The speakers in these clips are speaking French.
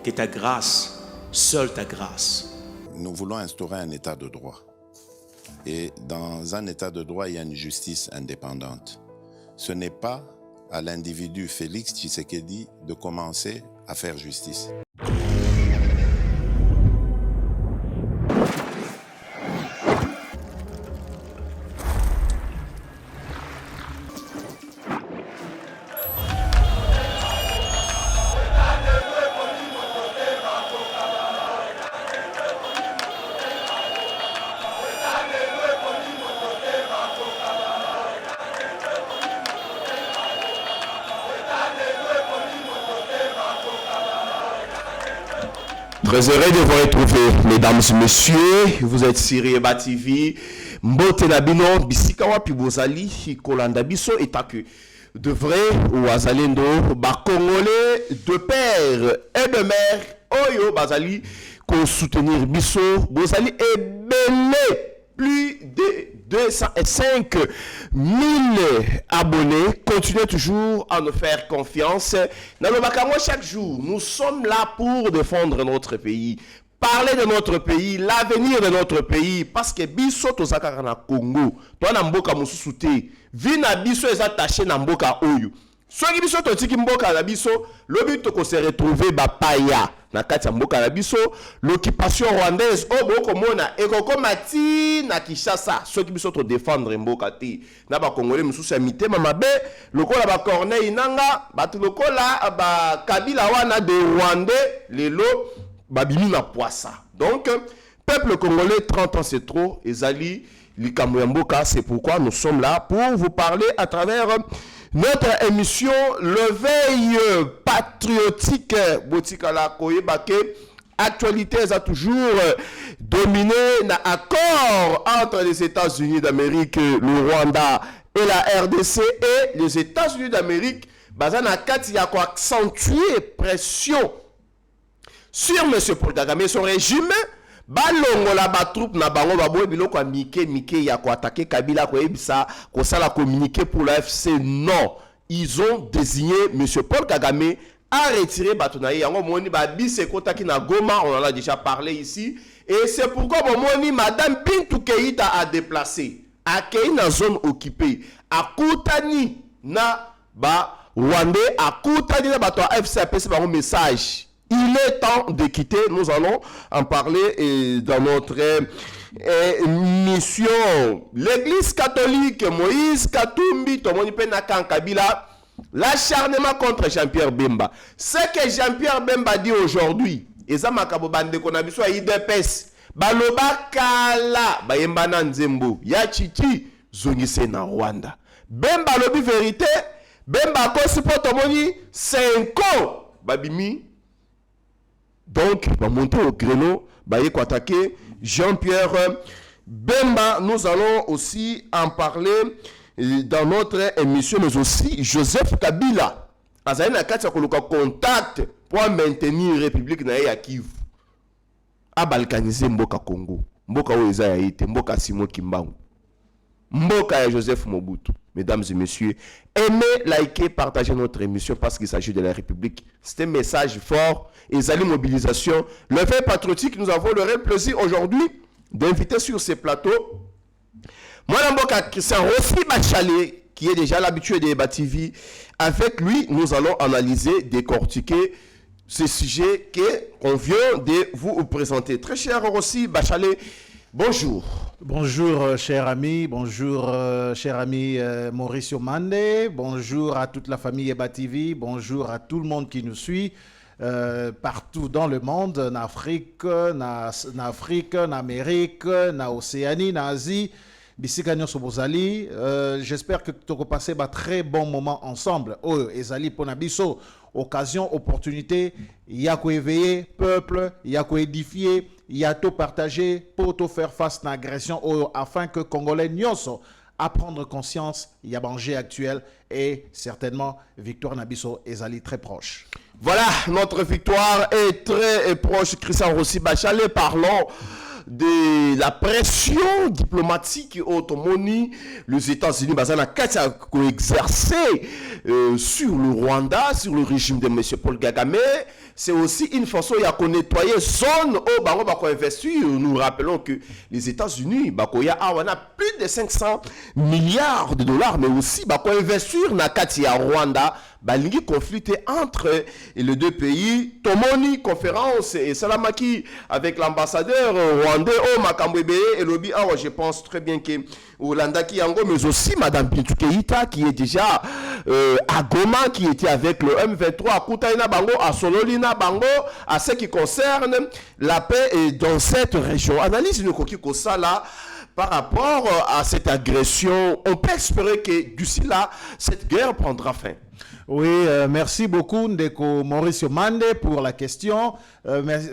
que ta grâce, seule ta grâce. Nous voulons instaurer un état de droit. Et dans un état de droit, il y a une justice indépendante. Ce n'est pas à l'individu Félix Tshisekedi de commencer à faire justice. Très heureux de vous retrouver, mesdames et messieurs. Vous êtes sur Eba TV. Mbote na bino bisika wapi bozali kolanda biso etake de vrai ou azalendo ba congolais de père et de mère oyo bazali ko soutenir biso bozali ebele plus de 205 000 abonnés. Continuez toujours à nous faire confiance. Dans le Bakamwa, chaque jour, nous sommes là pour défendre notre pays. Parler de notre pays, l'avenir de notre pays. Parce que biso tozaka na Congo. Toi na mboka mususu te. Vina biso est attaché na mboka oyo. Soki biso totiki mboka na biso, lobi toko se retrouver bapaya. Na kati ya mboka na biso, l'occupation rwandaise oboko mona ekokoma ti na Kinshasa. Soki biso to défendre mboka te. Na ba congolais mususu ya mitema mabe, lokola ba Corneille Nanga, batu lokola ba Kabila wana de Rwandais, lelo babimi na poisa. Donc peuple congolais 30 ans c'est trop, ezali likambo ya mboka, c'est pourquoi nous sommes là pour vous parler à travers notre émission Le Veille patriotique. Botikala Koyebake, actualité a toujours dominé l'accord entre les États-Unis d'Amérique, le Rwanda et la RDC et les États-Unis d'Amérique. Bazana Kati a accentué pression sur M. Paul Kagame, son régime. Balongo la ba troupe na bango baboye biloko mike ya ko attaquer Kabila ko ebisa ko sala communiquer pour la FC. Non, ils ont désigné M. Paul Kagame à retirer Batonaye. Yango moni ba bise kotaki na Goma, on en a déjà parlé ici, et c'est pourquoi moni madame Bintou Keïta a déplacé à na zone occupée à Koutani na ba Rwandais, à Koutani na bato FC apesi bango message. Il est temps de quitter, nous allons en parler dans notre mission. L'église catholique, Moïse Katumbi, Tomoni Penakan Kabila, l'acharnement contre Jean-Pierre Bemba. Ce que Jean-Pierre Bemba dit aujourd'hui, et ça m'a kabobande konabiso a IDPS, baloba kala, bayembana nzembo, ya chichi, zongise na Rwanda. Bemba lobi vérité, Bemba kosipo tomoni 5 ans, babimi. Donc, on va monter au créneau, il faut attaquer Jean-Pierre Bemba. Nous allons aussi en parler dans notre émission, mais aussi Joseph Kabila. Azaï na kati ya koluka contact pour maintenir la République na Kivu. A balkaniser mboka Congo. Mboka Oeza ya ite, mboka Simon Kimbangu. Mboka ya Joseph Mobutu. Mesdames et messieurs, aimez, likez, partagez notre émission parce qu'il s'agit de la République. C'est un message fort et ça mobilisation. Le fait patriotique, nous avons le réel plaisir aujourd'hui d'inviter sur ces plateaux moi, Christian Rossi Bachalet, qui est déjà l'habitué des Eba TV. Avec lui, nous allons analyser, décortiquer ce sujet qu'on vient de vous présenter. Très cher Rossi Bachalet, bonjour. Bonjour cher ami, bonjour cher ami Mauricio Mande, bonjour à toute la famille Eba TV, bonjour à tout le monde qui nous suit partout dans le monde, en Afrique, en Amérique, en Océanie, en Asie. J'espère que tu as passé un très bon moment ensemble. Oh, Ezali Ponabiso, occasion, opportunité, il y a quoi éveiller peuple, il y a quoi édifier, il y a tout partager pour tout faire face à l'agression afin que Congolais nyonso à prendre conscience, il y a danger actuel et certainement victoire Nabiso Ezali très proche. Voilà, notre victoire est très proche. Christian Rossi Bachalet, parlons de la pression diplomatique automoni les États-Unis bazana kata ko exercer sur le Rwanda, sur le régime de M. Paul Kagame. C'est aussi une façon de nettoyer zone au bango bako investir. Nous rappelons que les États-Unis bako ya awana plus de 500 milliards de dollars, mais aussi bako investir na kati ya Rwanda. Balingi conflit entre les deux pays. Tomoni conférence et Salamaki avec l'ambassadeur rwandais au Makambwebe et Lobi. Ah, je pense très bien que Olanda Kiyango, mais aussi Madame Bintou Keïta qui est déjà à Goma, qui était avec le M23 à Koutaïna Bango, à Sololina Bango, à ce qui concerne la paix dans cette région. Analyse de Koki Kosala. Par rapport à cette agression, on peut espérer que d'ici là, cette guerre prendra fin. Oui, merci beaucoup Ndeko Mauricio Mande pour la question.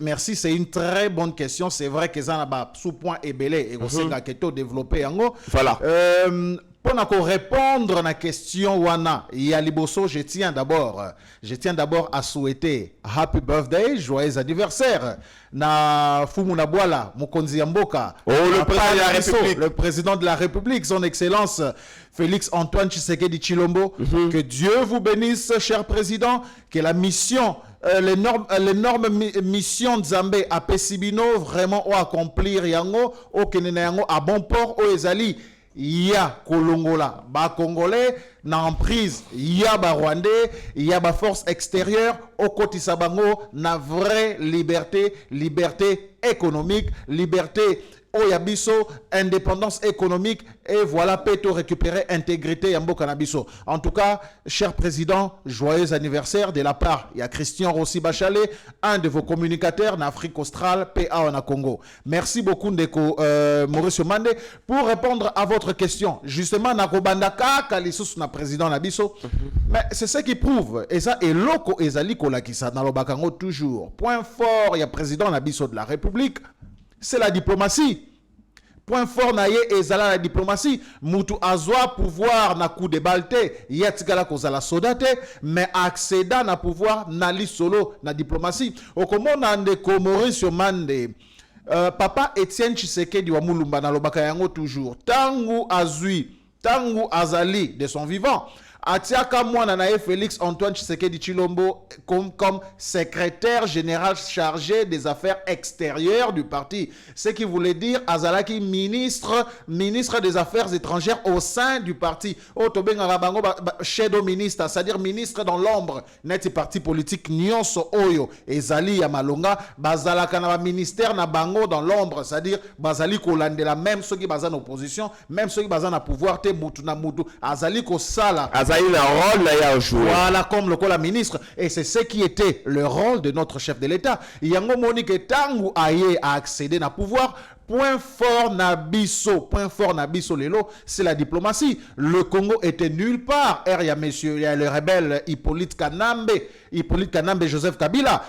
Merci, c'est une très bonne question. C'est vrai que ça n'a sous-point ébélé et aussi que développé. Voilà. Pour répondre à la question Wana, Yaliboso, je tiens d'abord à souhaiter happy birthday, joyeux anniversaire na Fumuna Bwala, Mokonzi Mboka, le président de la République, son excellence Félix Antoine Tshisekedi Tshilombo. Que Dieu vous bénisse, cher président, que la mission l'énorme mission Nzambe à Pesibino vraiment au accomplir yango au kenena yango à bon port au ezali ya kolongola ba congolais na emprise ya ba rwandais ya ba force extérieure au kotisa bango na vraie liberté économique, liberté Oyabiso, indépendance économique et voilà Peto récupérer intégrité Yambo Canabiso. En tout cas, cher président, joyeux anniversaire de la part. Il y a Christian Rossi Bachelet, un de vos communicateurs en Afrique australe, PA en Congo. Merci beaucoup Ndeko Mauricio Mande pour répondre à votre question. Justement, Nakobandaka Kalisus na président Nabiso. Mais c'est ce qui prouve et ça est loko ezali kolakisa na lobakango toujours. Point fort, il y a président Nabiso de la République. C'est la diplomatie. Point fort naye ezala la diplomatie. Mutu azwa pouvoir na coup de balte. Yatikala kozala sodate. Mais accéda na pouvoir na li solo na diplomatie. Okomona ndeko Mauricio Mande. Papa Etienne Tshisekedi wa Mulumba na lobaka yango toujours. Tangu azali de son vivant. Atiaka mwana nae Félix Antoine Tshisekedi Tshilombo comme secrétaire général chargé des affaires extérieures du parti. Ce qui voulait dire Azalaki ministre des affaires étrangères au sein du parti. Otobenga rabango shadow ministre, c'est-à-dire ministre dans l'ombre. Neti parti politique nyonso oyo ezali ya malonga bazalaka na ministère na bango dans l'ombre, c'est-à-dire bazali kolandela même ceux qui bazana opposition, même ceux qui bazana pouvoir te mutu na mutu azali ko sala. Voilà, comme le la ministre. Et c'est ce qui était le rôle de notre chef de l'État. Yango Monique Tangu Aye a accédé à pouvoir. Point fort Nabiso Lelo, c'est la diplomatie. Le Congo était nulle part. Il y a le rebelle Hippolyte Kanambe, Joseph Kabila.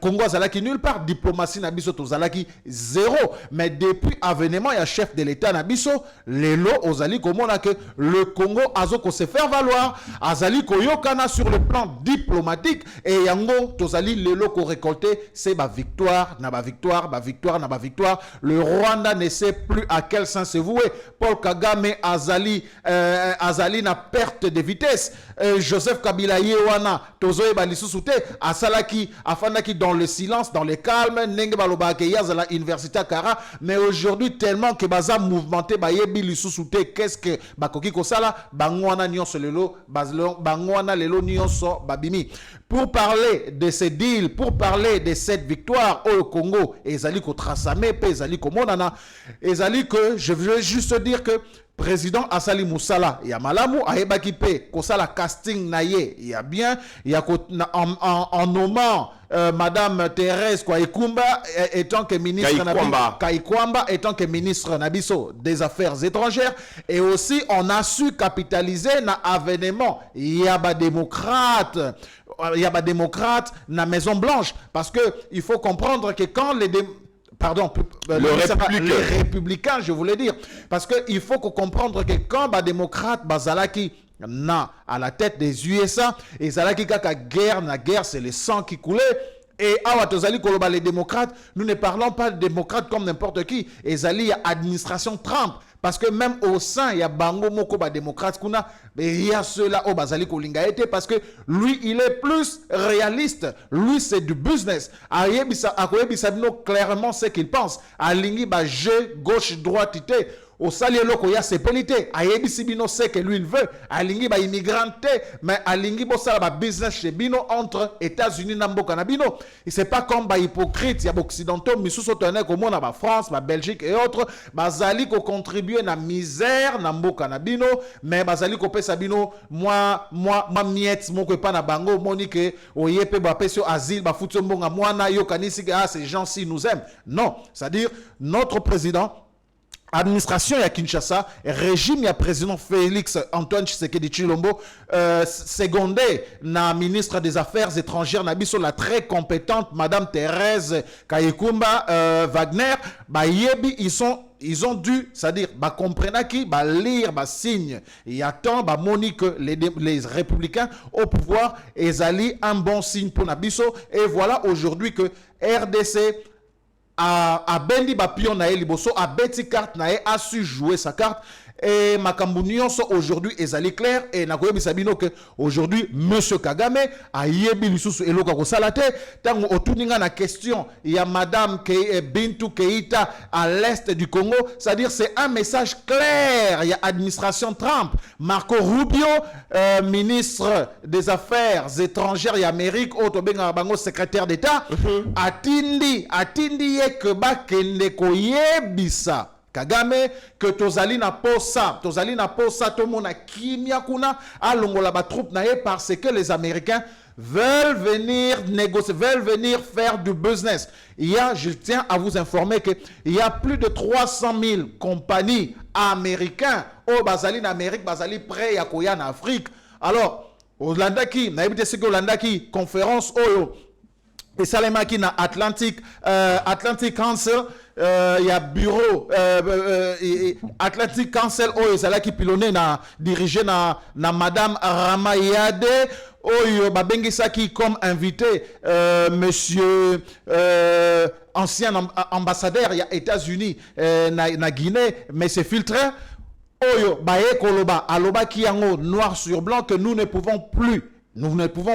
Congo Zalaki nulle part. Diplomatie Nabiso Tozalaki zéro. Mais depuis avènement, il y a chef de l'État Nabiso, Lelo Ozali Komona que le Congo Azoko se faire valoir. Azali Koyokana sur le plan diplomatique. Et Yango Tozali Lelo ko récolté, c'est ma victoire. Le Rwanda ne sait plus à quel sens se vouer. Paul Kagame Azali na perte de vitesse. Joseph Kabila Yewana Tozoe Balisusoute Asalaki Afandaki dans le silence, dans le calme. Nenge Baloba Yazala Université Kara. Mais aujourd'hui tellement que Baza mouvementé Bayebi Lisusoute, qu'est-ce que Bakoki Kosala Bangwana Nyonso Lelo Bangwana Lelo Nyonso Babimi. Pour parler de ces deals, pour parler de cette victoire au Congo, Ezali Kotrasame, Ezali Komonana, Ezali que je veux juste dire que président Asali Moussala, il y a Malamu, Ahebakipe, Kosala casting naye, il y a bien, il y a en nommant Madame Thérèse Kwaikwamba étant que ministre Kaikwamba étant que ministre Nabiso des Affaires étrangères, et aussi on a su capitaliser na avènement, il y a des démocrates na Maison Blanche, parce que il faut comprendre que quand les républicains, je voulais dire, parce que il faut comprendre que quand les démocrates bazalaki na à la tête des USA et zalaki kaka guerre c'est le sang qui coulait. Et awa tozali koloba les démocrates, nous ne parlons pas de démocrates comme n'importe qui. Ezali ya administration Trump. Parce que même au sein, il y a Bango Moko ba démocrate kuna, il y a ceux-là au Bazali Kolinga été parce que lui, il est plus réaliste. Lui, c'est du business. Akoye Bisabino clairement ce qu'il pense. Alingi ba jeu gauche droite ité. Au salier loko ya sepelité. Ayebi Sibino sait que lui il veut. Alingi ba immigrante, mais alingi bo sala ba business chez Bino entre États-Unis nambo kanabino. Et c'est pas comme ba hypocrite, ya ba occidentaux, misuso tene comme on a ba France, ba Belgique et autres, bazali ko contribuer na misère nambo kanabino, mais bazali ko pesa bino moi miette moko pa na bango monique oyepe ba pesio asile ba futu mbonga mwana yo kanisi que ces gens-ci nous aiment. Non, c'est-à-dire notre président administration ya Kinshasa, régime ya président Félix Antoine Tshisekedi Tshilombo, secondé na ministre des Affaires étrangères na biso la très compétente Madame Thérèse Kayikumba Wagner, ba yebi ils ont dû, c'est-à-dire, comprendre qui, lire, signe. Il y a tant, moni que les républicains au pouvoir, ils allaient un bon signe pour Nabiso. Et voilà aujourd'hui que RDC a bendi pion na liboso, a beti carte na a su jouer sa carte. Et makambu nyonso aujourd'hui ezali clair et nakoyebi sabino que aujourd'hui monsieur Kagame a yebi lisusu eloka ko salate tango otuninga na question il y a madame Bintou Keïta à l'est du Congo, c'est-à-dire c'est un message clair, il y a administration Trump, Marco Rubio ministre des Affaires étrangères et Amérique otobenga bango secrétaire d'État atindi yeke ba kende ko yebisa Kagame que tozali na posa to mona kimia kuna alongola ba troupe na ye parce que les Américains veulent venir négocier, veulent venir faire du business. Je tiens à vous informer que il y a plus de 300 000 compagnies américaines au Bazali en Amérique, Bazali prêt à koya en Afrique. Alors, Hollanda qui, na ebite ce que Hollanda qui conférence oyo et Salema qui na Atlantic Council, il y a bureau Atlantic Council oyo c'est là qui pilonné na dirigé na madame Ramayade oyo babengisa qui comme invité monsieur ancien ambassadeur ya États-Unis na Guinée, mais c'est filtré. Oyo bae koloba aloba ki yango noir sur blanc que nous ne pouvons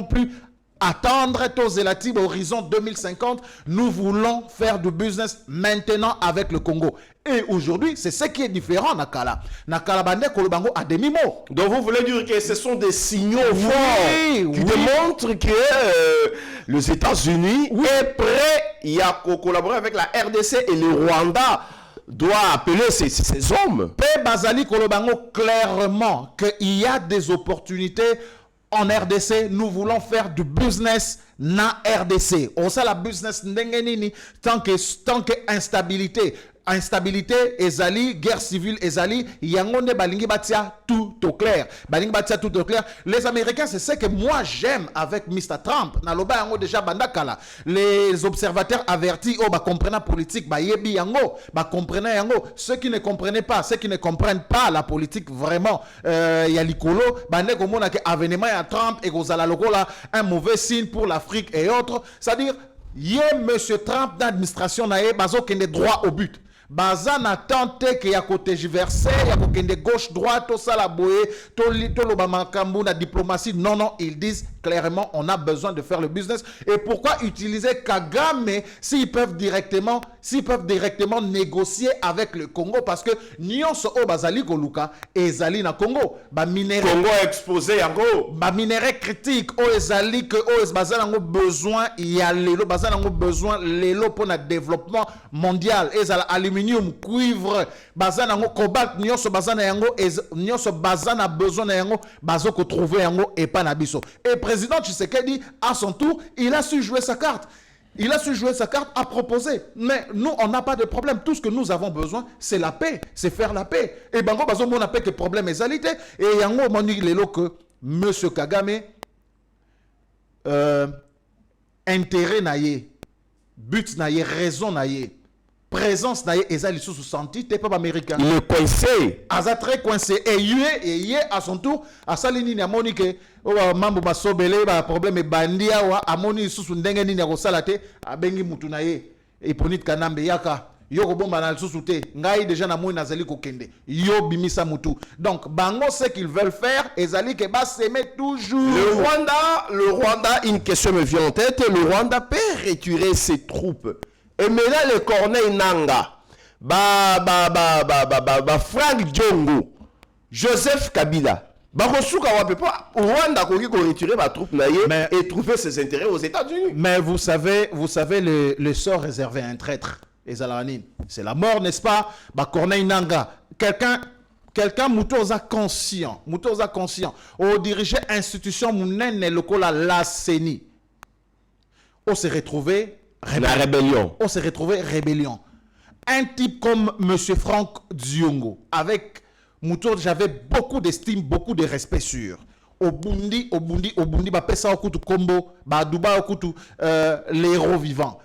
plus attendre aux élections horizon 2050. Nous voulons faire du business maintenant avec le Congo. Et aujourd'hui, c'est ce qui est différent, Nakala. Nakala Bande Kolobango a demi-mot. Donc vous voulez dire que ce sont des signaux forts qui démontrent que les États-Unis est prêt à collaborer avec la RDC et le Rwanda doit appeler ces hommes. Pe Bazali Kolobango clairement qu'il y a des opportunités en RDC. Nous voulons faire du business na RDC. On sait la business ndengenini tant que instabilité ezali, guerre civile ezali, yangonde balingi batia tout au clair. Les Américains, c'est ce que moi j'aime avec Mr. Trump. Naloba yango déjà bandakala. Les observateurs avertis ba comprennent politique, ba yebi yango, ba comprennent yango. Ceux qui ne comprennent pas la politique vraiment ya likolo, bande komona ke avénement ya Trump et kozala lokola un mauvais signe pour l'Afrique et autres. C'est-à-dire monsieur Trump d'administration nae bazo kende droit au but. Baza na tante que ya côté versé, ya kokende gauche droite, to sala boye, to loba makambu na diplomatie. Non, ils disent clairement on a besoin de faire le business. Et pourquoi utiliser Kagame s'ils peuvent directement négocier avec le Congo, parce que nyonso o bazali koluka ezali na Congo. Ba minéraux Congo exposé yango. Ba minéraux critiques o ezali que o bazali ngo besoin ya lelo, bazali ngo besoin lelo pour na développement mondial. Ezala aluminium, cuivre, bazana yango cobalt, nyonso bazana yango nyonso bazana besoin na yango bazo ko trouver yango et pas na biso. Et président Tshisekedi à son tour, il a su jouer sa carte. Il a su jouer sa carte à proposer. Mais nous, on n'a pas de problème. Tout ce que nous avons besoin, c'est la paix. C'est faire la paix. Et bango bazo mon appelle que problème est alité. Et yango moni lelo que monsieur Kagame intérêt naie, but naie, raison naie. présence na ye ezali sous senti t'es pas américain. Il est coincé. Aza très coincé et yé à son tour à salini ni amoni ke mambo basobele ba problème bandia wa amoni sous ndenge ni na salate abengi mutu na ye et ponit kanambe yaka yoko bomba na sous te ngai déjà na moi nazali kokende yo bimisa mutu. Donc bango ce qu'ils veulent faire ezali ke ba s'aimer toujours. Le Rwanda, une question me vient en tête. Le Rwanda peut retirer ses troupes. Et maintenant, le Corneille Nanga, Frank Diongo, Joseph Kabila, au Rwanda, il faut retirer ma troupe et trouver ses intérêts aux États-Unis. Mais vous savez le sort réservé à un traître. C'est la mort, n'est-ce pas? Corneille Nanga, quelqu'un mutoza conscient, au diriger institution mounene lokola la CENI. On s'est retrouvé rébellion. On s'est retrouvé rébellion. Un type comme Monsieur Frank Diongo, avec Mouto, j'avais beaucoup d'estime, beaucoup de respect sur. Au Bundi, bah pesa okutu kombo, bah Duba okutu les héros vivants.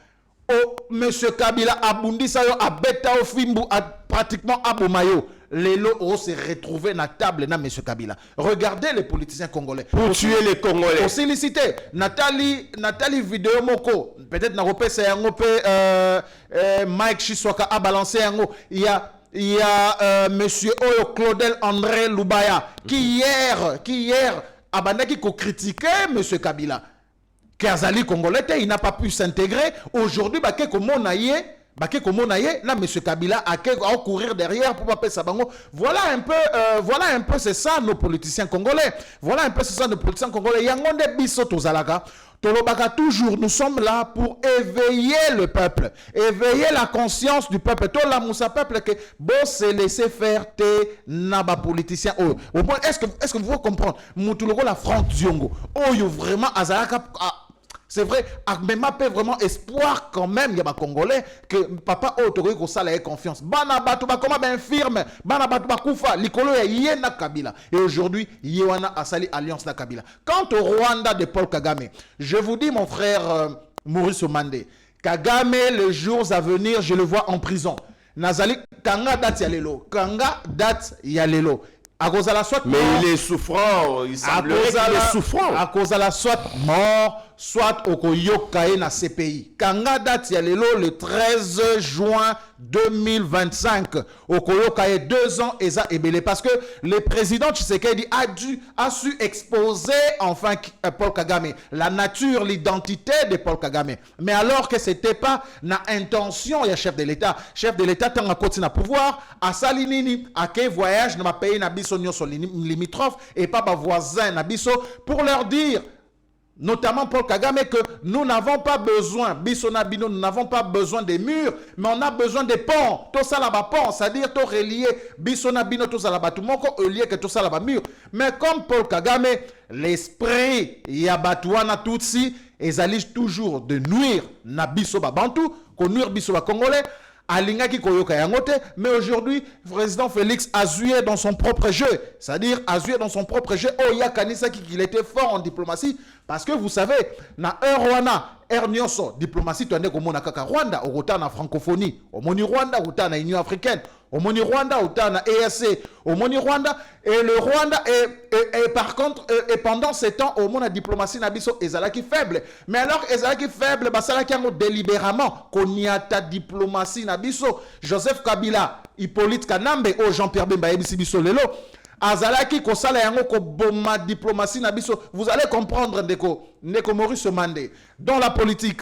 Oh Monsieur Kabila abundi sayo abeta au fimbu pratiquement abomayo. Les lots s'est retrouvé na table na Monsieur Kabila. Regardez les politiciens congolais. Pour tuer les Congolais. Pour solliciter Nathalie vidéo moko. Peut-être na repé c'est un Mike Chiswaka a balancé un mot. Il y a Monsieur Oyo Claudel André Lubaya qui hier abandaki ko critiquer Monsieur Kabila. Kazali congolais il n'a pas pu s'intégrer. Aujourd'hui baké comme on a na Monsieur Kabila a courir derrière pour pas ça bango. Voilà un peu c'est ça nos politiciens congolais. Yangonde biso tozalaka tolobaka toujours nous sommes là pour éveiller le peuple, éveiller la conscience du peuple. Tola moussa peuple que bon se laisser faire te naba politiciens. Est-ce que vous comprenez Moutuloko la Franck Diongo. Vraiment azalaka. C'est vrai, mais m'a fait vraiment espoir quand même, il y a des Congolais, que papa Otogoy ko sala ait confiance. Bana batu ba comment ben firme, bana batu ba kufa, likolo ya yena Kabila. Et aujourd'hui, Yewana a sali alliance na Kabila. Quant au Rwanda de Paul Kagame, je vous dis mon frère Maurice Omande, Kagame les jours à venir, je le vois en prison. Nazali kanga date yalelo, kanga date yalelo. À cause de la soit mais mort, il est souffrant, il semblerait qu'il est souffrant. À cause de la soit mort, soit au Koyokae na CPI. Kanga date yalelo le 13 juin 2025. Au Koyokae 2 ans et ça ebele parce que le président Tshisekedi a su exposer enfin Paul Kagame, la nature, l'identité de Paul Kagame. Mais alors que c'était pas na intention ya chef de l'État tant à côté na pouvoir, à Salinini, à quel voyage na pays na biso nyoso limitrophe et pas voisin na biso pour leur dire notamment Paul Kagame que nous n'avons pas besoin, nous n'avons pas besoin des murs, mais on a besoin des ponts. Tout ça là-bas pont, c'est-à-dire tout relié, Bissona Bino, tout ça là-bas, tout mon corps relié que tout ça là-bas mur. Mais comme Paul Kagame, l'esprit Yabatouana Tutsi, ils allaient toujours de nuire na biso Bantu, qu'on nuire biso Congolais. Alingaki koyoka yangote, mais aujourd'hui, le président Félix a joué dans son propre jeu. C'est-à-dire, a joué dans son propre jeu. Oh, ya kanisa qu'il était fort en diplomatie. Parce que vous savez, na Rwanda, Nyoso, diplomatie, tu as dit qu'on a kaka Rwanda, au na francophonie, au moni Rwanda, au na Union africaine, au moni Rwanda, au na ESC, au moni Rwanda, et le Rwanda est par contre, et pendant ces temps, au monde la diplomatie nabiso ezalaki faible. Mais alors, ezalaki faible, basalaki yango délibérément, qu'on y a ta diplomatie nabiso, Joseph Kabila, Hippolyte Kanambe, oh Jean-Pierre Bemba, Ebisi Biso Lelo, azalaki ko sala yango ko boma diplomatie nabiso. Vous allez comprendre ndeko Maurice Omande. Dans la politique,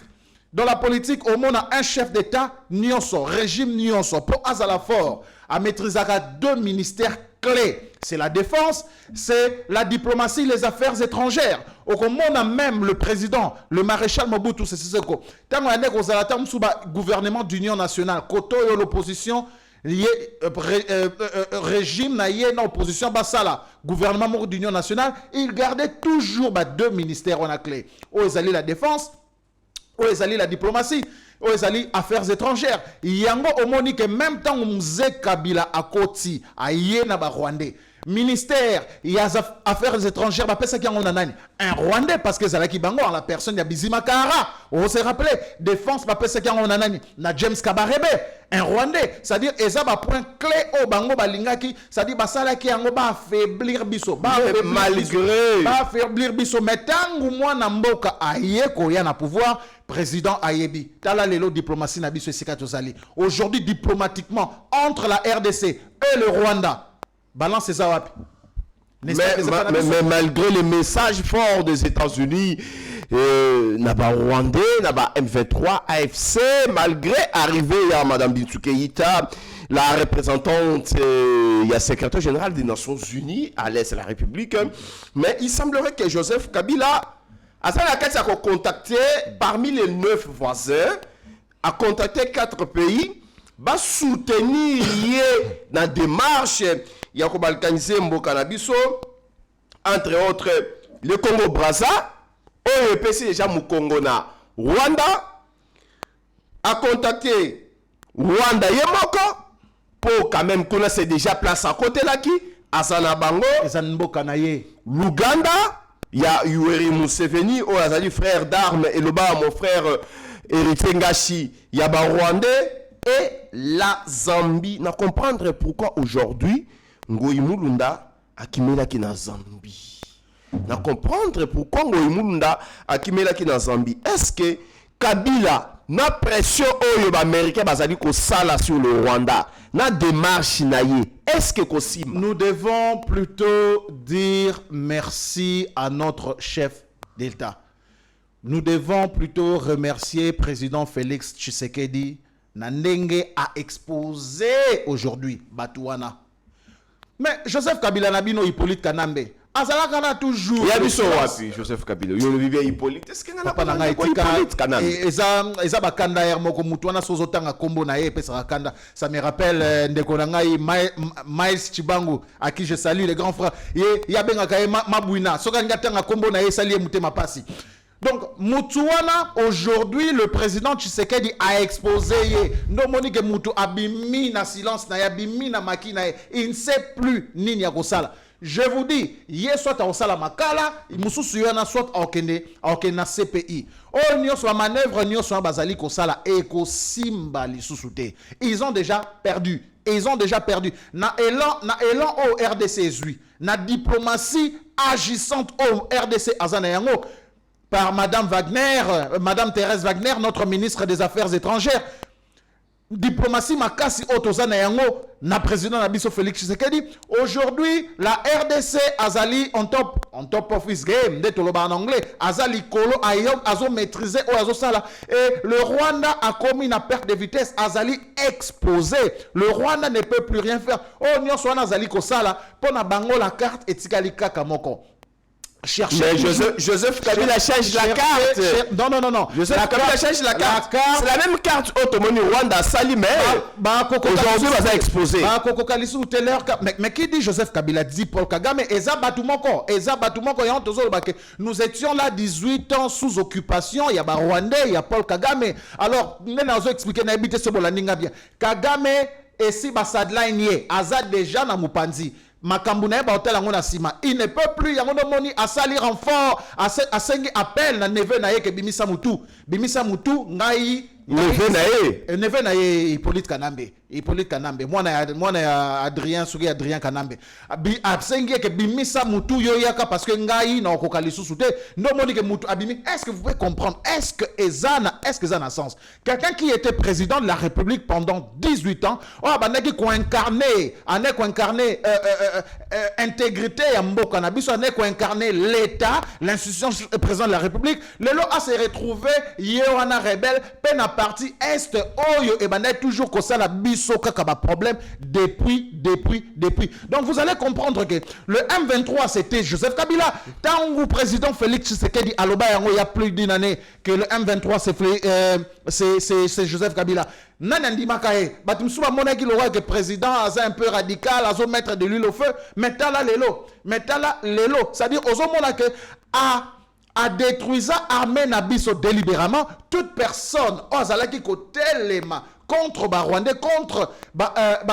au monde a un chef d'État, nyonso, régime nyonso, pour azala fort, à maîtriser 2 ministères clés. C'est la défense, c'est la diplomatie, les affaires étrangères. Au monde a même le président, le maréchal Mobutu Sese Seko. Tant qu'on a un gouvernement d'union nationale, koto yo l'opposition, régime na opposition basala gouvernement d'union nationale, il gardait toujours 2 ministères en clé. Où ils allaient la défense, où ils allaient la diplomatie, où ils allaient affaires étrangères. Yango omoni que même temps Mzee Kabila a koti a yena ba Rwandais. ministère il y a affaires étrangères bah pesa qui en nani un Rwandais parce que Zalaki Bango la personne ya Bizima Kara on se rappelle défense bah pesa qui en nani na James Kabarebe un Rwandais c'est-à-dire eza ba point clé au bango balingaki c'est-à-dire ba sala ki yango ba affaiblir biso ba affaiblir biso metangu mwana mboka ayeko ya na pouvoir président Ayebi tala lelo diplomatie na biso esika tozali aujourd'hui diplomatiquement entre la RDC et le Rwanda balance ça wapi. Mais malgré les messages forts des États-Unis, Naba Rwandais, Naba M23, AFC, malgré arrivée à Madame Bintou Keïta, la représentante, il y a secrétaire général des Nations Unies à l'Est de la République, mais il semblerait que Joseph Kabila, à ça a contacté parmi les 9 voisins, a contacté 4 pays, va soutenir dans la démarche. Il y a balkaniser Mboka na biso entre autres le Congo Brazza au EPC déjà mu Congo na Rwanda a contacté Rwanda yemoko pour quand même connaître déjà place à côté là qui Azana Bango Mboka na ye l'Ouganda il y a Yoweri Museveni au Azali frère d'armes et le bas mon frère Héritier Ngashi il y a ba Rwandais et la Zambie n'a comprendre pourquoi aujourd'hui Ngoyi Mulunda akimela ki na Zambie. Na comprendre pourquoi Ngoyi Mulunda akimela ki na Zambie. Est-ce que Kabila na pression oyo ba américain bazali ko sala sur le Rwanda na démarche na ye. Est-ce que Kosim nous devons plutôt dire merci à notre chef d'État. Nous devons plutôt remercier président Félix Tshisekedi na ndenge a exposé aujourd'hui Batouana. Mais Joseph Kabila Nabino Hippolyte Kanambe, Azalaka na toujours. Il y a du wapi Joseph Kabila. Il y a le Hippolyte. Est-ce qu'il y a pas na Hippolyte Kanambe? Eza bakanda ya moko mutuana sozotanga kombo na ye pesa kanda. Ça me rappelle ndeko na ngai Miles Chibangu à qui je salue les grands frères. Ya benga kaye mabwina. Soka ngatanga kombo na ye sali mutema pasi. Donc, Moutouana, aujourd'hui, le président Tshisekedi a exposé, non monique Moutou abimi na silence, na abimi na makina, il ne sait plus ni Niagosala. Je vous dis, hier soit à Osala Makala, Moussou Suyana soit à na CPI. Oh, n'y soit manœuvre, n'y soit Bazali Kosala, et Kosimba li sous-souté. Ils ont déjà perdu. Ils ont déjà perdu. Na élan au RDC, na diplomatie agissante au RDC Azanayango. Par Madame Wagner, Madame Thérèse Wagner, notre ministre des Affaires étrangères. Diplomatie makasi otozana yango na président Nabiso Félix Tshisekedi. Aujourd'hui, la RDC Azali on top of his game, de toloba en anglais. Azali kolo ayom azo maîtriser ou azo sala. Et le Rwanda a commis une perte de vitesse. Azali exposé. Le Rwanda ne peut plus rien faire. Oh nyo swana Azali kosala pona bango la carte etikali kaka moko. Mais Joseph Kabila change la carte. Non. Joseph Kabila change la carte. C'est la même carte Otomoni Rwanda Salimé. Aujourd'hui, on va exposer. Mais qui dit Joseph Kabila dit Paul Kagame. Eza Batumoko. Nous étions là 18 ans sous occupation. Il y a Rwandais, il y a Paul Kagame. Alors, nous allons expliquer n'habiter ce bolandinga bien. Kagame et si Basadline yé. Aza déjà na Mupanzi. Makambuna ba hotel ngona sima il ne peut plus yango moni asali renfort asengi appel na neve na ye ke bimisa mutu ngai neve na ye Hippolyte Kanambe mwana ya Adrien Kanambe asengi ke bimisa mutu yo yaka parce que ngai na okoka lisusu te ndo moni ke mutu abimi. Est-ce que vous pouvez comprendre? Est-ce que ezana sens? Quelqu'un qui était président de la République pendant 18 ans, bandaki ko incarner intégrité ya mboka na biso ane ko incarner l'état, l'institution président de la République. Lelo a se retrouvé yewana rebelle pe na partie est oyo e bandai toujours ko sala biso kaka ba problème depuis. Donc vous allez comprendre que le M23 c'était Joseph Kabila. Tangu président Félix Tshisekedi aloba yango il y a plus d'une année que le M23 c'est Joseph Kabila. Nanandi Makae, batumsuba monaki le roi que président a un peu radical, a mettre de l'huile au feu, metala lelo, c'est-à-dire ozo mona que a détruisa armée nabiso délibérément toute personne ozalaki côté lema contre Rwandais, contre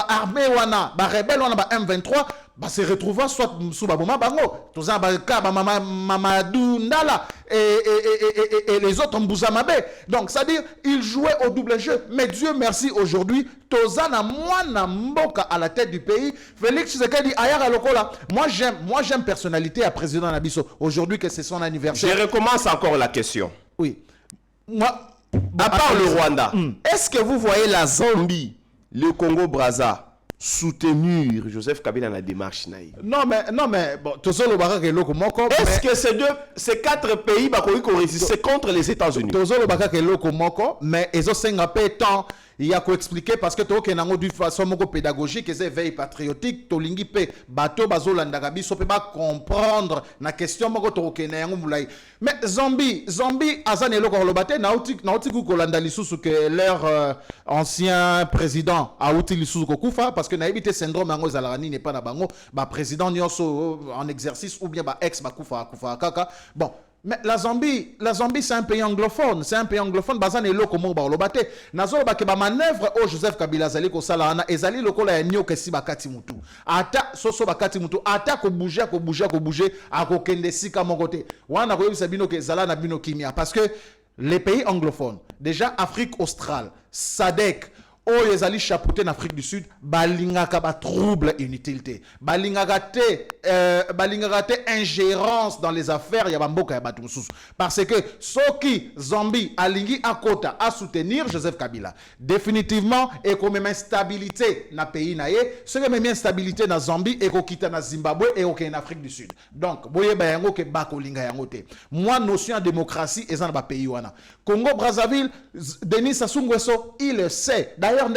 armée wana rebelle wana M23 se retrouva soit sous baboma bango toza ka ba Mamadou Ndala et les autres Mbouzamabe. Donc ça veut dire il jouait au double jeu, mais Dieu merci aujourd'hui toza na mwana mboka à la tête du pays. Félix Tshisekedi ayara lokola. Moi j'aime personnalité à président Nabiso aujourd'hui que c'est son anniversaire. Je recommence encore la question. Oui. Moi à part le Rwanda, est-ce que vous voyez la Zambie, le Congo-Brazza soutenir Joseph Kabila dans la démarche naïve? Non mais bon, est-ce que ces 4 pays c'est contre les États-Unis? Mais ils ont temps il y a qu'à expliquer parce que tu as une façon pédagogique et veille patriotique to lingi pe bateau bazolanda biso pe ba comprendre na question moko to kena yango mulai. Mais Zambie azane loko lobate na uti ku kolanda lisusu que leur ancien président a uti lisusu ko kufa parce que na évité syndrome yango zalarani n'est pas na bango ba président nyonso en exercice ou bien ba ex ba kufa kaka. Bon, mais la Zambie c'est un pays anglophone. C'est un pays anglophone. Bazan est là comme on l'a battu. Nazo ba ke ba manœuvre au Joseph Kabila zali ko sala ana ezali lokola ya nyo kesi bakati mutu. Ata soso bakati mutu ata ko bouger ako kende sika mokote. Wana ko yebisa bino ke zala na bino kimia parce que les pays anglophones, déjà Afrique australe, SADC oh ezali chapeauté en Afrique du Sud balingaka ba trouble inutilité balingaka te ingérence dans les affaires ya bamboka ya batu mususu parce que soki Zambie alingi akota à soutenir Joseph Kabila définitivement et comme même instabilité na pays na ye ce que même instabilité na Zambie et ko kita na Zimbabwe et en Afrique du Sud donc boye ba yango ke ba ko linga yango te moi notion de démocratie ezana ba pays wana Congo Brazzaville Denis Sassou Nguesso il le sait. D'ailleurs,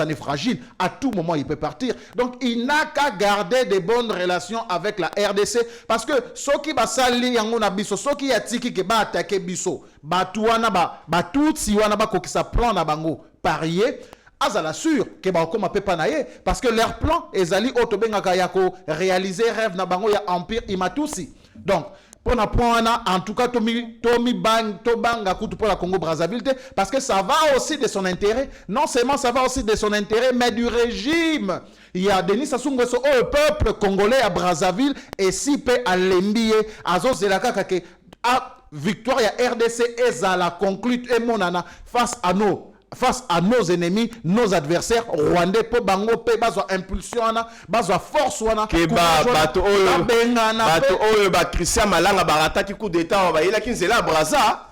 est fragile. À tout moment, il peut partir. Donc, il n'a qu'à garder de bonnes relations avec la RDC. Parce que ceux qui va sali yango na biso, ceux qui atiki ke ba attaquer biso, ba tuana ba tout si wana ba ko ki sa plan na bango parier. Azala sûr que ba koma pe panaye parce que leur plan ezali otobengaka yako réaliser rêve na bango ya empire imatusi. Donc en tout cas, Tomi Banga Koutou pour la Congo-Brazzaville, parce que ça va aussi de son intérêt. Non seulement ça va aussi de son intérêt, mais du régime. Il y a Denis Sassou Nguesso au peuple congolais à Brazzaville et si peut à l'embiller à Zozelaka que victoire ya RDC et à la conclue et monana face à nos ennemis, nos adversaires rwandais pour bango pe bazwa impulsion wana bazwa force wana ke bato oyo ba Christian Malanga barata ki coup d'état ba yela kinzela Brazza.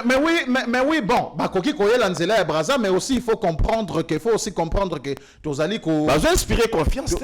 Mais oui, bon, Bakoki Koyela Nzela et Braza, mais aussi il faut comprendre que Tozali ko bah inspirer confiance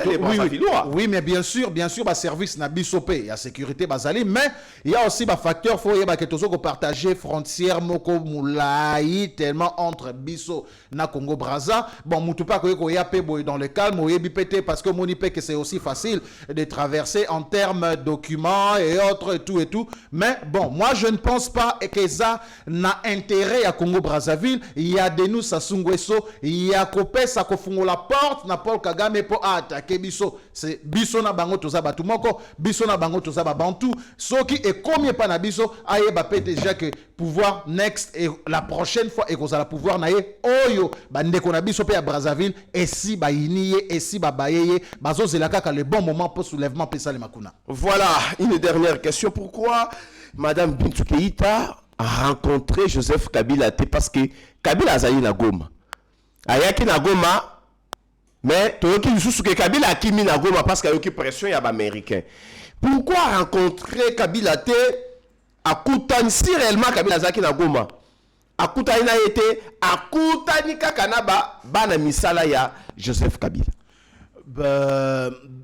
oui, mais bien sûr, bah service na bisopé, il y a sécurité bazali, mais il y a aussi bah facteur faut que tozo ko partager frontière moko moulai tellement entre biso na Congo Braza. Bon, mutupa ko ya pe boy dans le calme, oyebi pété parce que moni pe que c'est aussi facile de traverser en termes documents et autres et tout, mais bon, moi je ne pense pas que ça na intérêt à Congo Brazzaville. Il y a Denis Sassou Nguesso, il y a Kopé Sako fungo la porte na Paul Kagame pour attaquer biso. C'est biso na bango toza batu moko, biso na bango toza ba bantu. Soki et combien pas na biso aye ba pe déjà que pouvoir next et la prochaine fois et qu'on a pouvoir na ye oyo bande ko na biso pe à Brazzaville et si ba iniye et si ba bayeye bazo zelaka ka le bon moment pour soulèvement pesa le makuna. Voilà, une dernière question, pourquoi Madame Bintou Keïta a rencontré Joseph Kabila parce que Kabila a na Goma. Ayaki na Goma, mais toyoki lisusu que Kabila a kimi na Goma parce qu'il y a eu pression ya ba américain. Pourquoi rencontrer Kabila à Koutani si réellement Kabila a na Goma? A Koutani na été a Koutani kakanaba bana misala ya Joseph Kabila.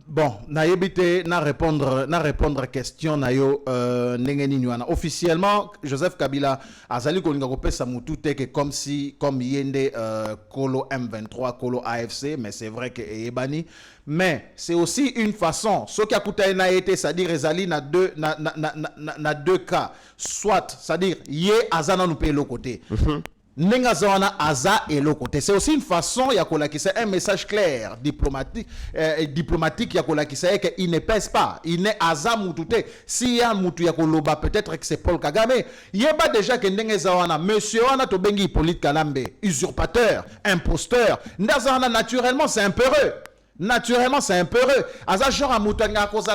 Bon, na yebite na répondre question na yo nengeni nywana. Officiellement Joseph Kabila azali kolinga kopesa mutu te que comme yende Kolo M23 Kolo AFC, mais c'est vrai que ebani, mais c'est aussi une façon ce qui a coûté na été, c'est-à-dire ezali na deux cas, soit c'est-à-dire yé azana nous paye le côté. Nengazawana aza et le côté. C'est aussi une façon yakola qui c'est un message clair diplomatique yakola qui c'est qu'il ne pèse pas. Il n'est aza mutute. Si ya mutu yakoloba peut-être que c'est Paul Kagame. Il y a pas déjà que nengazawana monsieur wana to bengi Hippolyte Kalambe, usurpateur, imposteur. Nengazawana naturellement c'est un peureux. Naturellement, c'est un peu heureux. Aza genre à Moutanga, cause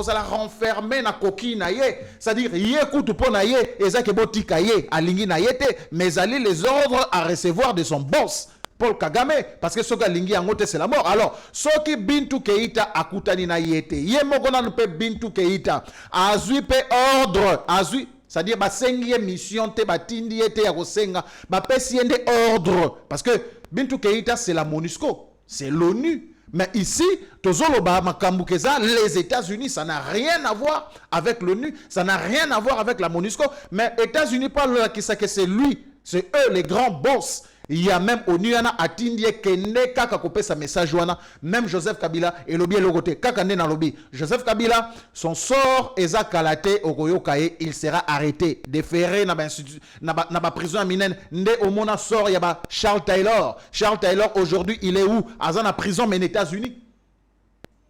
la renfermer na coquille na ye. C'est-à-dire, yé koute po na ye, eza ke botika ye, alingi na ye te, mais ali les ordres à recevoir de son boss. Paul Kagame, parce que ce que lingi angote c'est la mort. Alors, ce qui Bintou Keïta akutani na yete, yé mokona nupe Bintou Keïta, azui pe ordre, azui, c'est-à-dire ba sengi mission te ba tindi yete ya kosenga, ba pesi yende ordre, parce que Bintou Keïta c'est la MONUSCO, c'est l'ONU. Mais ici, Tozoloba Makambukeza, les États-Unis, ça n'a rien à voir avec l'ONU, ça n'a rien à voir avec la MONUSCO, mais États-Unis parlent là qui sait que c'est lui, c'est eux les grands boss. Il y a même ONU yana atindie kende kaka kopé sa message wana, même Joseph Kabila et lobby le côté kaka ne na lobby. Joseph Kabila, son sort eza kalate okoyo kaye, il sera arrêté, déféré na ba prison à Minen, nde omona sort ya ba Charles Taylor. Charles Taylor aujourd'hui, il est où? Azan à prison mais aux États-Unis.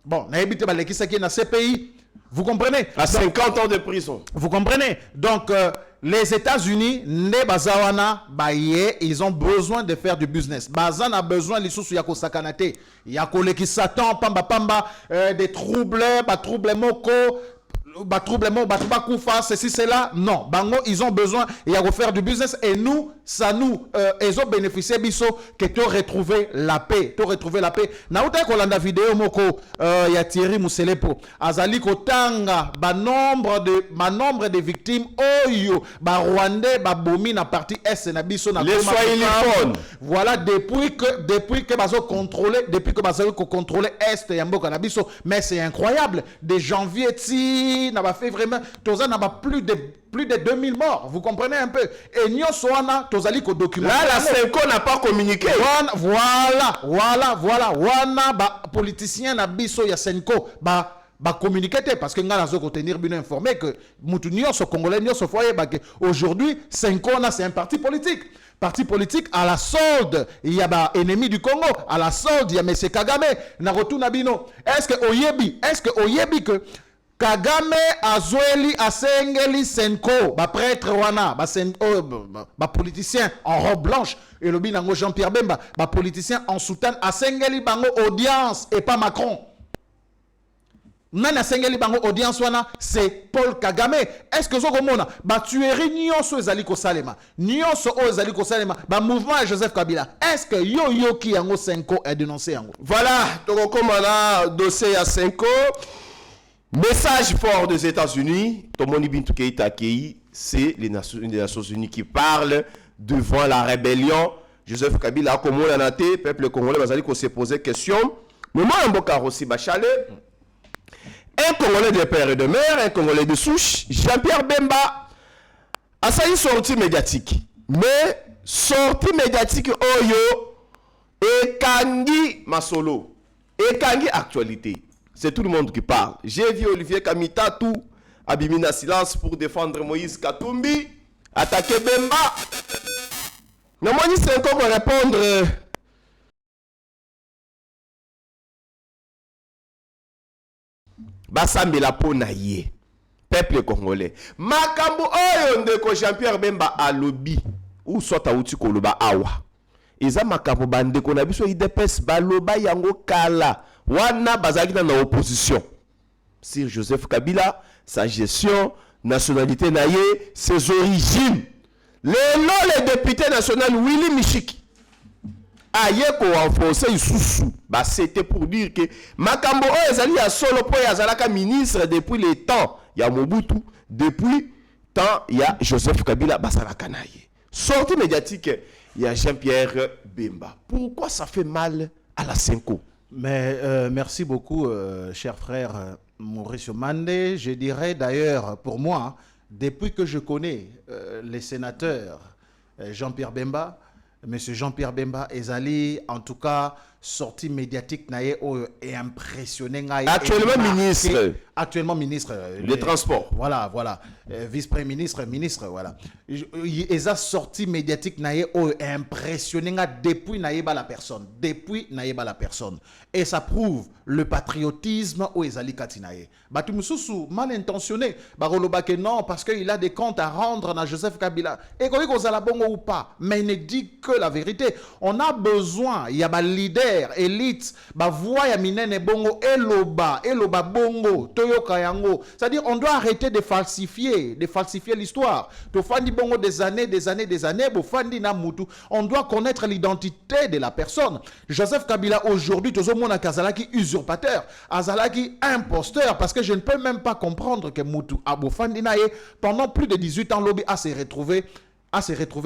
Bon, na ebite ba lekisa ki na CPI. Vous comprenez? À 50 ans de prison. Vous comprenez? Donc, les États-Unis, ils ont besoin de faire du business. Bazan a besoin de yako sakanate. Yako leki satan, pamba, des troubles, troubles moko, ceci, cela. Non. Bango, ils ont besoin de faire du business. Et nous, ça nous, ils ont bénéficié biso que tu retrouver la paix. Tu retrouver la paix. Naouta kolanda vidéo moko, ya Thierry Mousselepo. Azali kotanga, nombre de victimes, oyo, Rwandais, bomi na partie S, na biso na les soyeliphones. Voilà, depuis que bazo contrôler, Est, yamboka na biso. Mais c'est incroyable. De janvier, n'a pas fait vraiment, Toza n'a pas plus de 2000 morts, vous comprenez un peu. Et Nyon Soana, Tozali ko document. Là, la Senko n'a pas communiqué. Voilà. Wana, politicien na biso ya Senko, communiquer parce que nous avons tenir bien informé que Moutounion, ce Congolais, ce foyer, aujourd'hui, Senko, c'est un parti politique. Parti politique à la solde, il y a ennemi du Congo, à la solde, il y a M. Kagame, Narotu Nabino. Est-ce que Oyebi que Kagame azweli asengeli Senko, prêtre wana, politicien en robe blanche, et le binango Jean-Pierre Bemba, politicien en soutane, asengeli bango audience et pas Macron. Nana sengeli bango audience wana, c'est Paul Kagame. Est-ce que Zokomona, tueri nyonso ezali ko salema, nyonso o ezali ko salema, mouvement de Joseph Kabila. Est-ce que yo ki yango Senko est dénoncé yango? Voilà, donc comme on a dossier à Senko. Message fort des États-Unis, Tomoni Bintou Keïta Kei, c'est les Nations Unies qui parlent devant la rébellion. Joseph Kabila, comme on l'a noté, peuple congolais, va se poser question. Mais moi, Mboka Rossi Bachale, un Congolais de père et de mère, un Congolais de souche, Jean-Pierre Bemba, a ça une sortie médiatique. Mais sortie médiatique, Oyo, et Kangi Masolo, et Kangi Actualité. C'est tout le monde qui parle. J'ai vu Olivier Kamita tout Abimina silence pour défendre Moïse Katumbi, attaquer Bemba. Non, moi, c'est encore pour répondre. Basambe la ponaye. Peuple congolais. Makambo oyo ndeko Jean-Pierre Bemba a lobby. Ou soit à outi koloba awa. Eza makambo bandeko na biso idepes baloba yango kala. Wana bazaki dans l'opposition. Sur Joseph Kabila, sa gestion, nationalité naïe, ses origines. Les députés nationaux Willy Michiki. Aye ko enfoncé Isusu. C'était pour dire que Makambo ezali ya solo po yazalaka ministre depuis les temps ya Mobutu, depuis temps ya Joseph Kabila basalaka naïe. Sortie médiatique, il y a Jean-Pierre Bemba. Pourquoi ça fait mal à la Senko? Mais merci beaucoup, cher frère Maurice Mande. Je dirais d'ailleurs, pour moi, depuis que je connais les sénateurs Jean-Pierre Bemba, M. Jean-Pierre Bemba, ezali, en tout cas, sortie médiatique est impressionné. Actuellement ministre. Actuellement ministre. Les transports. Voilà. Vice-premier ministre, voilà. Eza sortie médiatique est impressionné depuis naïba la personne. Et ça prouve le patriotisme où ezali katinaye. Batumususu mal intentionné. Barolobake non, parce qu'il a des comptes à rendre à Joseph Kabila. Et qu'on ait bongo ou pas. Mais il ne dit que la vérité. On a besoin, il y a un leader experts, élites, bah voix ya minene bongo, eloba bongo, toyoka yango. C'est-à-dire, on doit arrêter de falsifier l'histoire. To fandi bongo des années, bo fandi na mutu. On doit connaître l'identité de la personne. Joseph Kabila aujourd'hui, tozo mona kazalaki usurpateur, azalaki imposteur, parce que je ne peux même pas comprendre que mutu abo fandi na ye pendant plus de 18 ans lobby a se retrouver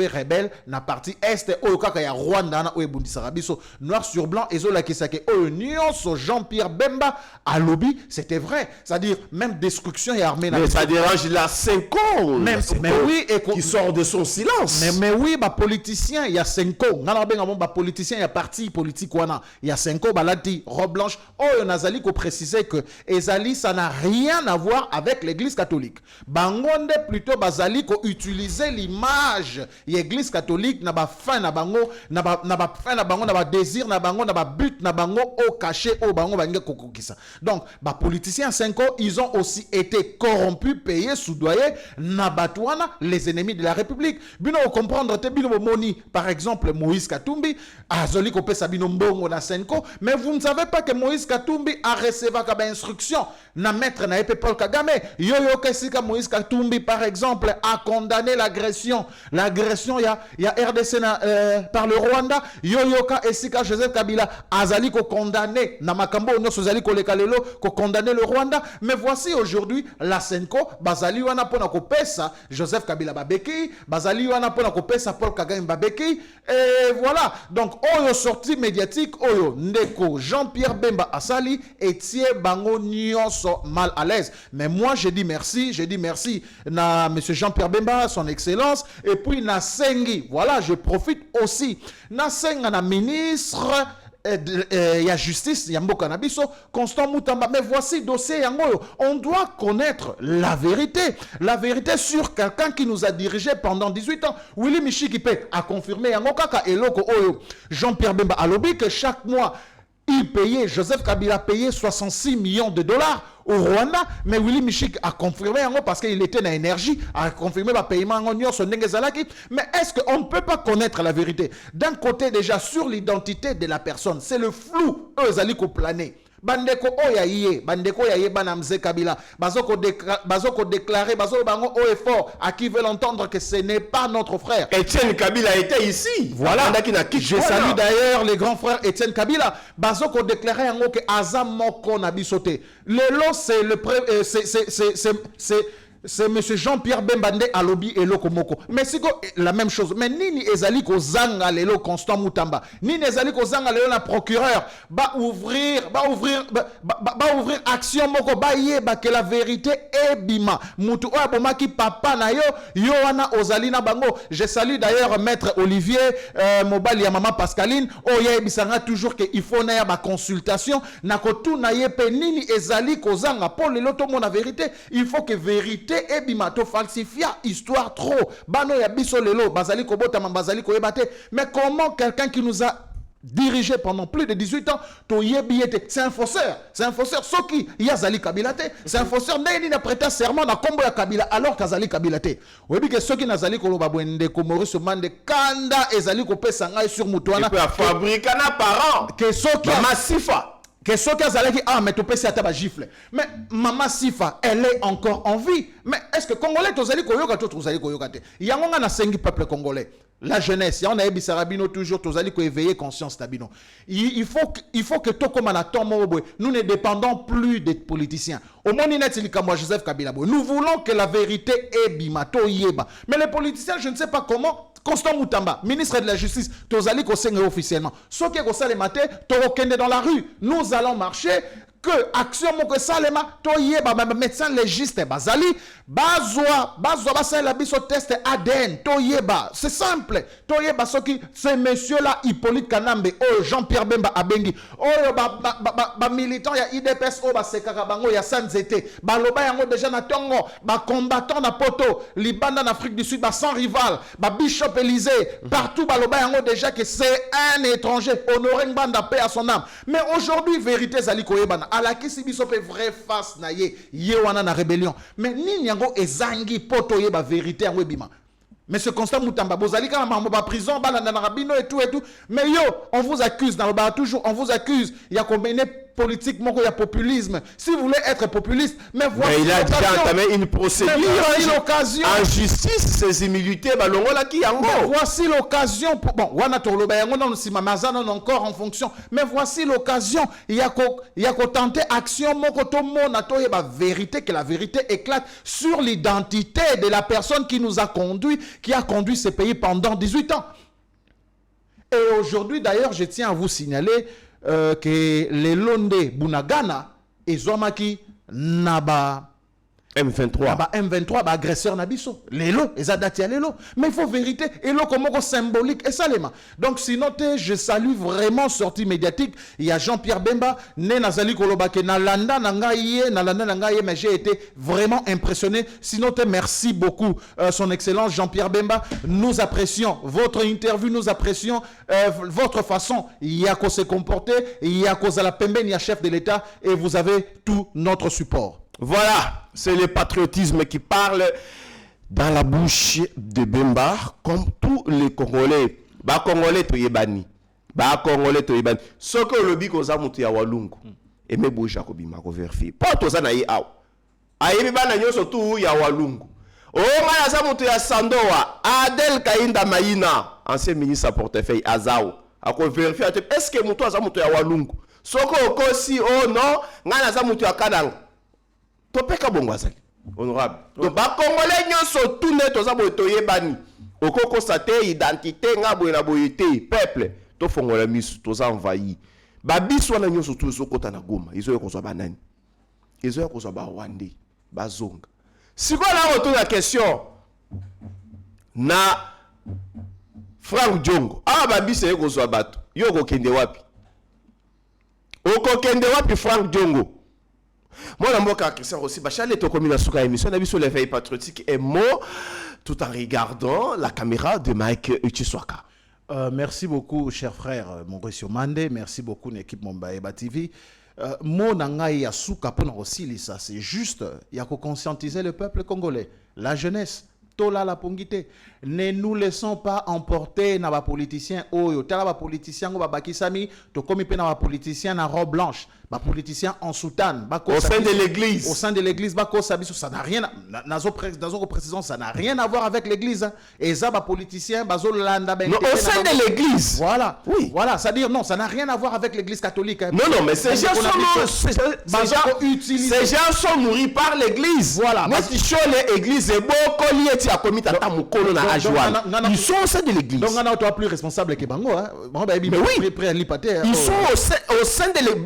rebelle na partie est oyo kaka ya Rwanda na oyo bundisaka biso noir sur blanc ezola kisake oyo nyonso Jean-Pierre Bemba à lobby, c'était vrai, c'est-à-dire même destruction et armée. Mais ça dérange la 5 ans. Même, mais oui, et qui sort de son silence. Mais oui, bah politicien, il y a 5 ans. Nana ben bah politicien, il y a parti politique wana. Il y a 5 ans, bah là dit robe blanche. Oh, Nazali ko préciser que Ezali ça n'a rien à voir avec l'église catholique. Bangonde plutôt bazali ko utiliser l'image l'église catholique na ba fin na bango na ba fin na bango na ba désir na bango na ba but na bango au caché au bango bange kokokisa. Donc, bah, politiciens 5 ans, ils ont aussi été corrompus, payés, soudoyés, nabatouana, les ennemis de la République. Bino comprendre, te bino moni, par exemple, Moïse Katumbi, azoli ko pesa bino mbongo na 5 ans, mais vous ne savez pas que Moïse Katumbi a reçu kaba instruction na maître na épée Paul Kagame. Yoyo Kesika Moïse Katumbi, par exemple, a condamné l'agression. L'agression, il y a RDC par le Rwanda. Yoyo Esika Joseph Kabila, azali ko condamné na makambo sozali ko lekalelo ko condamner le Rwanda, mais voici aujourd'hui la Senko bazali wana pona ko pesa Joseph Kabila babeki, bazali wana pona ko pesa Paul Kagame babeki, et voilà. Donc oyo sortie médiatique oyo ndeko Jean-Pierre Bemba asali etie bango nyonso mal à l'aise. Mais moi je dis merci na monsieur Jean-Pierre Bemba, son excellence, et puis na sengi, voilà, je profite aussi na senga na ministre il y a justice, il y a Mboka Nabiso, Constant Moutamba. Mais voici dossier Yango. On doit connaître la vérité sur quelqu'un qui nous a dirigé pendant 18 ans. Willy Michikipe a confirmé Yango Kaka et Loko Oyo. Jean-Pierre Bemba a lobby que chaque mois, il payait, Joseph Kabila payait 66 millions de dollars au Rwanda, mais Willy Michik a confirmé parce qu'il était dans l'énergie, a confirmé le paiement en Union sur Nengezalaki. Mais est-ce qu'on ne peut pas connaître la vérité? D'un côté, déjà, sur l'identité de la personne, c'est le flou, eux, allaient planer. Bandeko oyaye banamze Kabila bazoko déclarer bazoko bango haut et fort à qui veulent entendre que ce n'est pas notre frère. Étienne Kabila était ici. Voilà. Je salue d'ailleurs les grands frères Étienne Kabila. Bazoko déclarer en que Azam Moko na bisoté. Le lot c'est le c'est M. Jean-Pierre Bembande à lobby et Lokomoko. Mais c'est la même chose. Mais Nini Ezali ko zanga lelo Constant Moutamba. Nini Ezali ko zanga lelo la procureur. Ba ouvrir action moko ba yeba que la vérité est bima. Moutou aboma ki papa na yo wana ozali na bango. Je salue d'ailleurs maître Olivier Mobali ya maman Pascaline. Oye bisanga toujours que il faut na ya ba consultation na ko tu na yepe Nini Ezali ko zanga pour lelo to mon la vérité. Il faut que vérité et bimato falsifia histoire trop bano ya biso lelo bazali kobota bazali koyebate. Mais comment quelqu'un qui nous a dirigé pendant plus de 18 ans to yebiete, c'est un fausseur soki yazali Kabilate, c'est un fausseur neni na prêté serment na kombo ya Kabila alors qu'azali Kabilate. Oyebi que soki nazali koloba bwende ko Maurice Mande kanda ezali ko pesa ngai sur mutwana peut fabriquer na parent que soki Massifa que ce qui a mais tu peux s'y attaquer gifle. Mais Maman Sifa, elle est encore en vie. Mais est-ce que Congolais, tu as koyoka tu as koyoka te? Il y a un sengi peuple congolais. La jeunesse, il y a un Ebisarabino toujours, tu as éveiller conscience tabino. Il faut que tout comme nous ne dépendons plus des politiciens. Au moins, moi Joseph Kabila, nous voulons que la vérité est bimato yeba. Mais les politiciens, je ne sais pas comment. Constant Moutamba, ministre de la Justice, Tozali Kosenge officiellement. Ce qui est le matin, Torokende dans la rue. Nous allons marcher. Que action mon que salema toye ba médecin légiste bazali bazwa basa la biso test ADN toye ba c'est simple toye ba soki ce monsieur là Hippolyte Kanambe oh Jean-Pierre Bemba abengi oh ba militant ya IDPS oh ba sekaka bango ya Sanzete ba loba yango déjà na tongo ba combattant na poto Libanda en Afrique du Sud ba sans rival ba Bishop Élysée partout ba loba yango déjà que c'est un étranger honoré Mbanda paix à son âme. Mais aujourd'hui vérité zali koyebana à la qui biso pe vrai face na ye wana na rébellion. Mais ni nyango ezangi poto ye ba vérité en webima. Mais ce constat Moutamba, Bozali quand même en prison, Balandanarabino et tout. Mais yo, on vous accuse, toujours, on vous accuse. Il y a combien politique, il y a populisme. Si vous voulez être populiste, mais voici il a déjà entamé une procédure en justice, ces immunités, voici l'occasion. Bon, on encore en fonction. Mais voici l'occasion. Il y a qu'au tenter action, la vérité, que la vérité éclate sur l'identité de la personne qui nous a conduit, qui a conduit ce pays pendant 18 ans. Et aujourd'hui, d'ailleurs, je tiens à vous signaler que les Londe Bunagana et Zomaki Naba M23 M23 agresseur Nabiso Lelo et Zadati Lelo, mais il faut vérité et lo comme symbolique et salema. Donc sinon je salue vraiment sortie médiatique. Il y a Jean-Pierre Bemba né Nazali Kolobake Nalanda Nangaye, mais j'ai été vraiment impressionné. Sinon merci beaucoup son excellence Jean-Pierre Bemba. Nous apprécions votre interview, nous apprécions votre façon. Il y a qu'à se comporter, il y a qu'à la Pembe, il y a chef de l'État et vous avez tout notre support. Voilà, c'est le patriotisme qui parle dans la bouche de Bemba, comme tous les Congolais. Congolais toyebani. Congolais toyebani. Ce que le biko za mutu ya walungu. Et me bouja ko bima ko vérifier. Pas to za na yi aw. Ayebi bana nyoso tu ya walungu. O ma za mutu ya Sandoa, Adel Kainda Maïna, ancien ministre à portefeuille Azao. Ako vérifier est-ce que mutu za mutu ya walungu. Soko okosi oh non, ngana za mutu ya Kananga. Topeka bongwazali honorable donc ba congolais nyonso tout net toza boye toyebani okoko sate identité nga boye na boye te peuple to fongola misu toza envahi ba biso wana nyonso tout sokota na Goma izo yokozwa banani izo yokozwa ba Rwandais bazonga sikola retour la question na Frank Diongo ba biso yokozwa bato yoko kende wapi okokende wapi Frank Diongo. Moi, je suis Christian Rossi Bachal et comme la souka émission, on a vu sur les veilles patriotiques et mots tout en regardant la caméra de Mike Uchiswaka. Merci beaucoup, cher frère Mauricio Mande. Merci beaucoup, l'équipe Mombaeba TV. Mon nangai ya souka pour aussi ça, c'est juste, il y a qu'à conscientiser le peuple congolais, la jeunesse. Tola la pongité. Ne nous laissons pas emporter na ba politicien oyo. Tala ba politicien go ba bakisami, to komi pe na ba politicien na robe blanche, ba politicien en soutane, ba au sein de l'église. Au sein de l'église ba ko sabiso ça n'a rien nazo précision ça n'a rien à voir avec l'église hein. Et ça ba politicien bazo landa ben. Non, au sein de l'église. Voilà. Oui. Voilà, c'est à dire non, ça n'a rien à voir avec l'église catholique hein. Non mais ces gens sont nourris par l'église. Voilà. Notre chole église est beaucoup lié à comité à mukolo na ajoual. Ils sont au sein de l'église. Donc on a toi plus responsable que Bango hein. Mais oui. Ils sont au sein de l'église.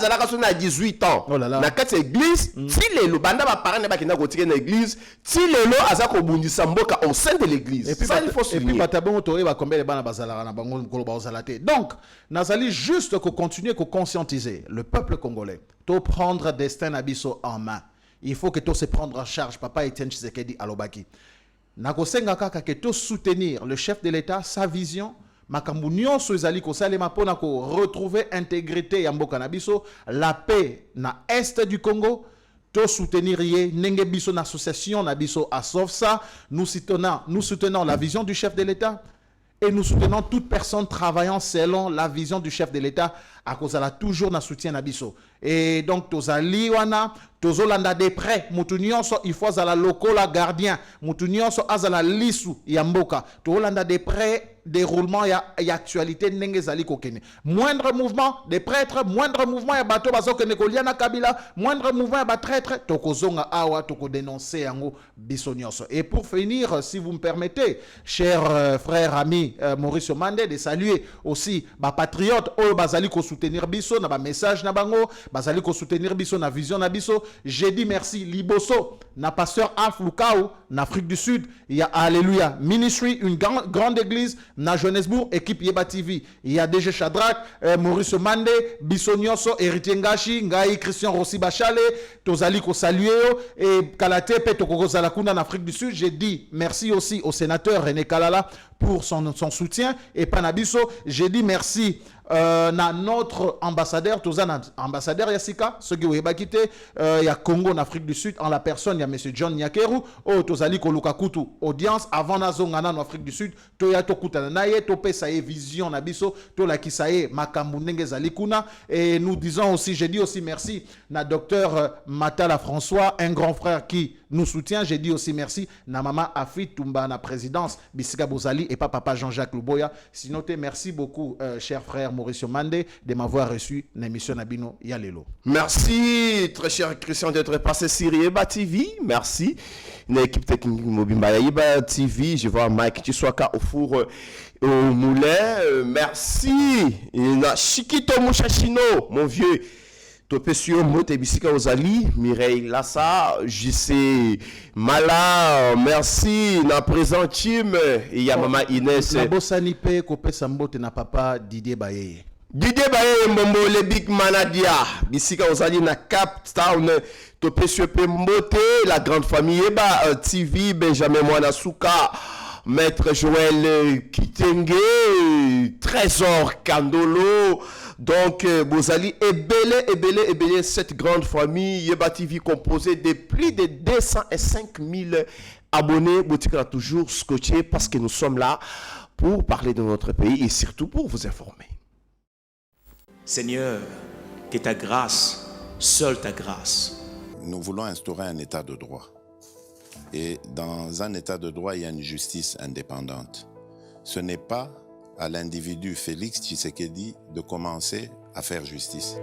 Zalaka sona à 18 ans. Oh là là. Na kati église, si le banda ba parent ba kina ko tirer na église, si lelo azako bundisa mboka au sein de l'église. Et puis ça il faut souligner. Et puis batabon toye ba combien de bana bazalaka na bango kolo ba ozalate. Donc, nazali juste que continuer que conscientiser le peuple congolais, to prendre destin abisso en main. Il faut que to se prendre en charge papa Etienne Tshisekedi Alobaki. Nakosenga kaka que to soutenir le chef de l'État, sa vision. Makambu nyonso ezali kosalema pona ko retrouver intégrité ya mboka na biso, la paix na est du Congo, to soutenir ye ndenge biso na association na biso ASOFSA, nous soutenons la vision du chef de l'État et nous soutenons toute personne travaillant selon la vision du chef de l'État à cause la toujours na soutien na biso. Et donc tozali wana tozolanda de près mutu nyonso il faut azala lokola gardien mutu nyonso azala lisu ya mboka tozolanda de près déroulement ya actualité ndenge zali kokene moindre mouvement des prêtres moindre mouvement ya bato bazokene koliana Kabila moindre mouvement ya batraître tokozonga awa tokodénoncer yango biso nyonso. Et pour finir si vous me permettez cher frère ami Mauricio Mande de saluer aussi ba patriote oyo bazali ko soutenir biso na ba message na bango bazali ko soutenir biso na vision na biso. J'ai dit merci Liboso na pasteur Alf Lukau na Afrique du Sud, il y a Alléluia Ministry, une grande église na Johannesburg, équipe Yeba TV. Il y a DG Shadrach, Maurice Mande, Bissonioso, Héritier Ngashi, Ngai Christian Rossi Bachale, tozali ko saluer et Kalate pe toko kozala kuna en Afrique du Sud. J'ai dit merci aussi au sénateur René Kalala pour son soutien. Et Panabiso, j'ai dit merci. Na notre ambassadeur, Tozan ambassadeur Yassika, ce qui est quitté, il y a Congo en Afrique du Sud, en la personne, il y a M. John Nyakeru, Tozali Kolukakutu, audience, avant Nazongana en Afrique du Sud, Toya Tokuta Naye, Topé Saye Vision Nabiso, Tola Kisaye, Makambunenge Zalikuna, et nous disons aussi, j'ai dit aussi merci, na docteur Matala François, un grand frère qui nous soutient, j'ai dit aussi merci, na maman Afi Tumba, na présidence, Bisika Bozali, et pas papa Jean-Jacques Luboya, sinon merci beaucoup, cher frère Mauricio Mande, de m'avoir reçu dans l'émission Nabino Yalelo. Merci, très cher Christian, d'être passé sur Yeba TV. Merci. L'équipe technique Mobimba Yeba TV. Je vois Mike Chiswaka au four au moulin. Merci. Et na Chikito Mouchachino, mon vieux. Topesio Mote Bisika Ozali, Mireille Lassa, JC Mala, merci. Na présent team, il y a Maman Inès. La Bossanipe, Kopé Sambote na papa Didier Baye. Didier Baye Mbombo, le Big Manadia. Bisika Ozali na Cap Town. Topesio Pembote, la grande famille Eba TV, Benjamin Mwanasuka. Maître Joël Kitenge, Trésor Kandolo, donc Bozali et belé, cette grande famille Yeba TV composée de plus de 205 000 abonnés. Boutique a toujours scotché parce que nous sommes là pour parler de notre pays et surtout pour vous informer. Seigneur, que ta grâce, seule ta grâce. Nous voulons instaurer un état de droit. Et dans un état de droit, il y a une justice indépendante. Ce n'est pas à l'individu Félix Tshisekedi de commencer à faire justice.